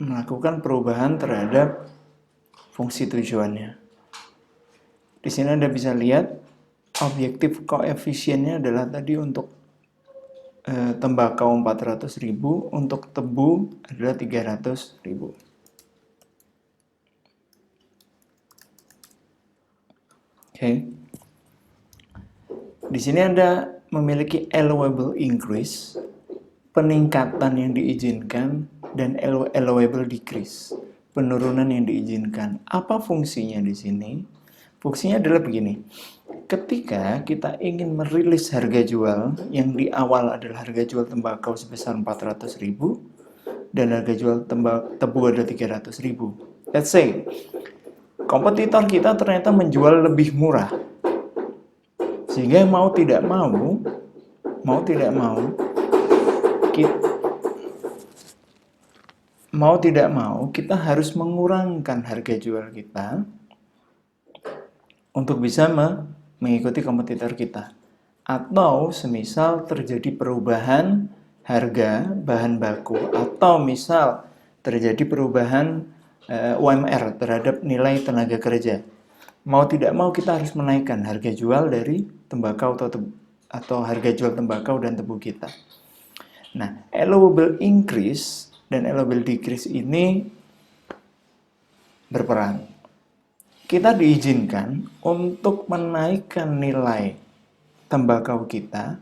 melakukan perubahan terhadap fungsi tujuannya. Di sini Anda bisa lihat objektif koefisiennya adalah tadi untuk tembakau 400.000, untuk tebu adalah 300.000. Oke. Di sini Anda memiliki allowable increase, peningkatan yang diizinkan, dan allowable decrease, penurunan yang diizinkan. Apa fungsinya di sini? Fungsinya adalah begini. Ketika kita ingin merilis harga jual yang di awal adalah harga jual tembakau sebesar 400.000 dan harga jual tebu ada 300.000. Let's say kompetitor kita ternyata menjual lebih murah. Sehingga mau tidak mau kita harus mengurangkan harga jual kita untuk bisa mengikuti kompetitor kita. Atau semisal terjadi perubahan harga bahan baku, atau misal terjadi perubahan UMR terhadap nilai tenaga kerja. Mau tidak mau kita harus menaikkan harga jual dari tembakau atau harga jual tembakau dan tebu kita. Nah, allowable increase dan allowable decrease ini berperan. Kita diizinkan untuk menaikkan nilai tembakau kita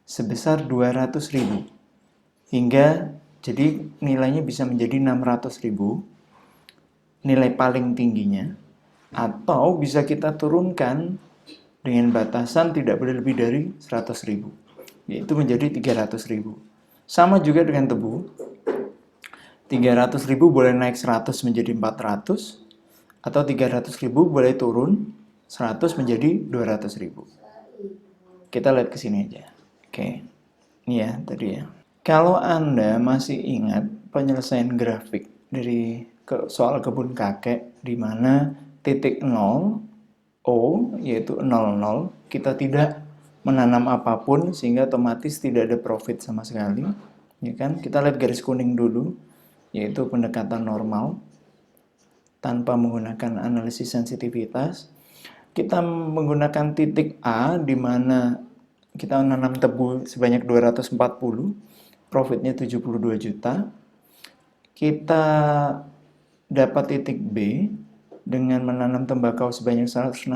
sebesar 200.000 hingga jadi nilainya bisa menjadi 600.000, nilai paling tingginya, atau bisa kita turunkan dengan batasan tidak boleh lebih dari 100.000, yaitu menjadi 300.000. Sama juga dengan tebu, 300.000 boleh naik 100 menjadi 400, atau 300.000 boleh turun 100 menjadi 200.000. Kita lihat ke sini aja. Oke. Ini ya tadi ya. Kalau Anda masih ingat penyelesaian grafik dari soal kebun kakek di mana titik 0 O yaitu 00, kita tidak menanam apapun sehingga otomatis tidak ada profit sama sekali, ya kan? Kita lihat garis kuning dulu, yaitu pendekatan normal tanpa menggunakan analisis sensitivitas. Kita menggunakan titik A di mana kita menanam tebu sebanyak 240, profitnya 72 juta. Kita dapat titik B dengan menanam tembakau sebanyak 160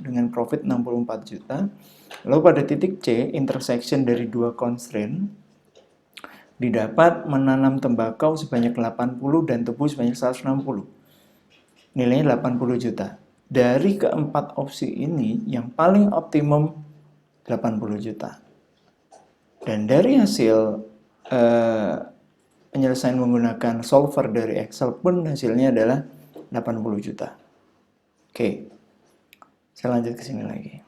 dengan profit 64 juta. Lalu pada titik C, intersection dari dua constraint, didapat menanam tembakau sebanyak 80 dan tebu sebanyak 160. Nilainya 80 juta. Dari keempat opsi ini, yang paling optimum 80 juta. Dan dari hasil penyelesaian menggunakan solver dari Excel pun hasilnya adalah 80 juta. Oke, saya lanjut ke sini lagi.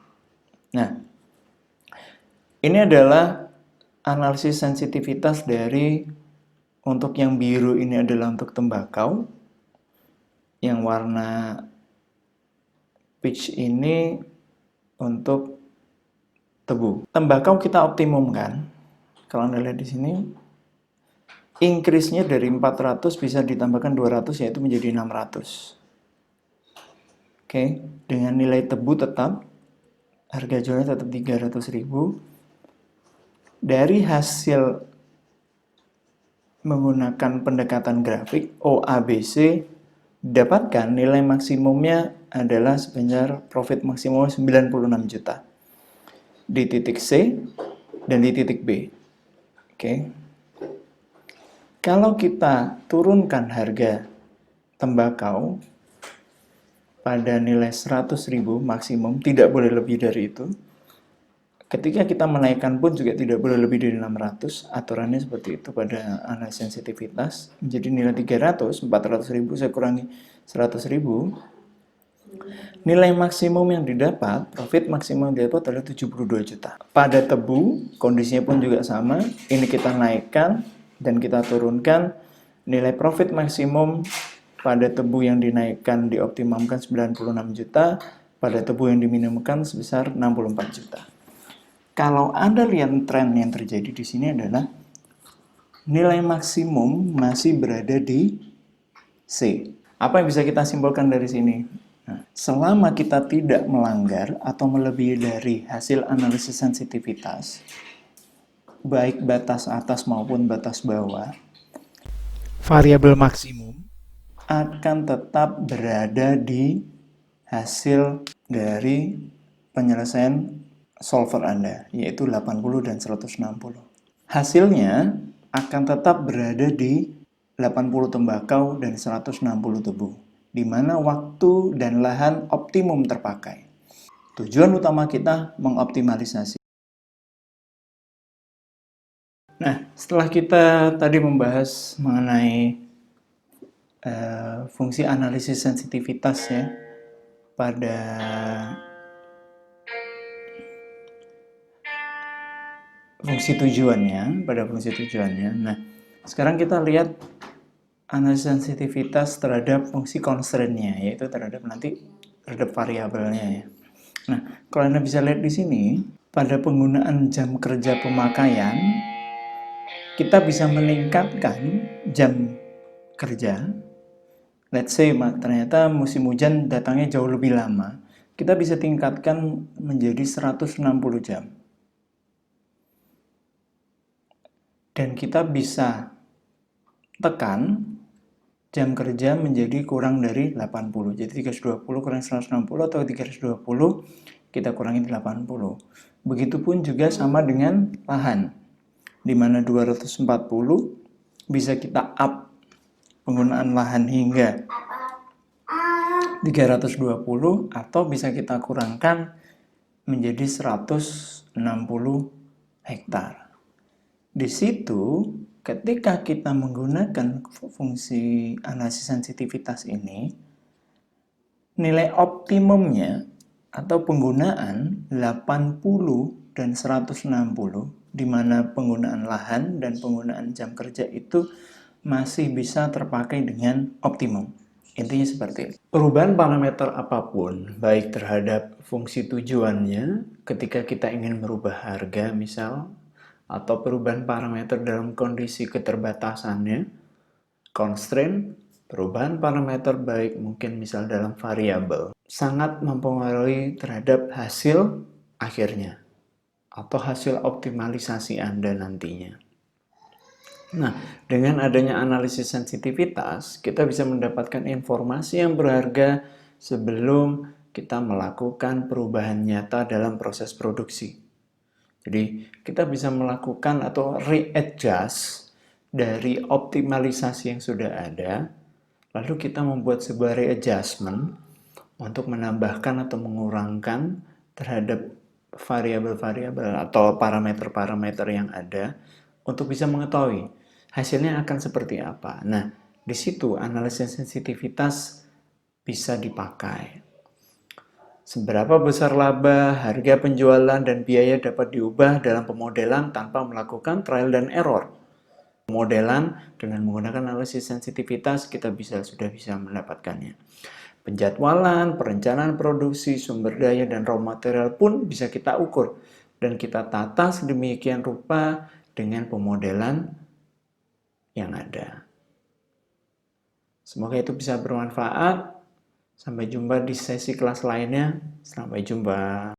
Nah, ini adalah analisis sensitivitas dari, untuk yang biru ini adalah untuk tembakau, yang warna peach ini untuk tebu. Tembakau kita optimumkan. Kalau Anda lihat di sini, increase-nya dari 400 bisa ditambahkan 200, yaitu menjadi 600. Oke, dengan nilai tebu tetap, harga jualnya tetap 300.000. Dari hasil menggunakan pendekatan grafik OABC, dapatkan nilai maksimumnya adalah sebanyak profit maksimum 96 juta di titik C dan di titik B. Oke. Kalau kita turunkan harga tembakau pada nilai 100.000 maksimum, tidak boleh lebih dari itu. Ketika kita menaikkan pun juga tidak boleh lebih dari 600, aturannya seperti itu pada analisis sensitivitas. Menjadi nilai 300, 400.000 saya kurangi 100.000. Nilai maksimum yang didapat, profit maksimum yang didapat adalah 72 juta. Pada tebu, kondisinya pun juga sama. Ini kita naikkan dan kita turunkan. Nilai profit maksimum pada tebu yang dinaikkan dioptimumkan 96 juta. Pada tebu yang diminimumkan sebesar 64 juta. Kalau Anda lihat tren yang terjadi di sini adalah nilai maksimum masih berada di C. Apa yang bisa kita simpulkan dari sini? Nah, selama kita tidak melanggar atau melebihi dari hasil analisis sensitivitas, baik batas atas maupun batas bawah, variabel maksimum akan tetap berada di hasil dari penyelesaian solver Anda, yaitu 80 dan 160. Hasilnya akan tetap berada di 80 tembakau dan 160 tebu, di mana waktu dan lahan optimum terpakai. Tujuan utama kita mengoptimalisasi. Nah, setelah kita tadi membahas mengenai fungsi analisis sensitivitas ya pada fungsi tujuannya. Nah, sekarang kita lihat analisis sensitivitas terhadap fungsi constraint-nya, yaitu terhadap variabelnya ya. Nah, kalau Anda bisa lihat di sini, pada penggunaan jam kerja pemakaian, kita bisa meningkatkan jam kerja. Let's say ternyata musim hujan datangnya jauh lebih lama, kita bisa tingkatkan menjadi 160 jam. Dan kita bisa tekan jam kerja menjadi kurang dari 80. Jadi 320 kurang 160 atau 320 kita kurangi 80. Begitupun juga sama dengan lahan, di mana 240 bisa kita up penggunaan lahan hingga 320 atau bisa kita kurangkan menjadi 160 hektar. Di situ, ketika kita menggunakan fungsi analisis sensitivitas ini, nilai optimumnya atau penggunaan 80 dan 160, di mana penggunaan lahan dan penggunaan jam kerja itu masih bisa terpakai dengan optimum. Intinya seperti itu. Perubahan parameter apapun, baik terhadap fungsi tujuannya ketika kita ingin merubah harga misal, atau perubahan parameter dalam kondisi keterbatasannya, constraint, perubahan parameter baik mungkin misal dalam variabel, sangat mempengaruhi terhadap hasil akhirnya atau hasil optimalisasi Anda nantinya. Nah, dengan adanya analisis sensitivitas, kita bisa mendapatkan informasi yang berharga sebelum kita melakukan perubahan nyata dalam proses produksi. Jadi, kita bisa melakukan atau readjust dari optimalisasi yang sudah ada, lalu kita membuat sebuah readjustment untuk menambahkan atau mengurangkan terhadap variabel-variabel atau parameter-parameter yang ada untuk bisa mengetahui hasilnya akan seperti apa. Nah, di situ analisis sensitivitas bisa dipakai. Seberapa besar laba, harga penjualan, dan biaya dapat diubah dalam pemodelan tanpa melakukan trial dan error. Pemodelan dengan menggunakan analisis sensitivitas kita sudah bisa mendapatkannya. Penjadwalan, perencanaan produksi, sumber daya, dan raw material pun bisa kita ukur dan kita tata sedemikian rupa dengan pemodelan yang ada. Semoga itu bisa bermanfaat. Sampai jumpa di sesi kelas lainnya. Sampai jumpa.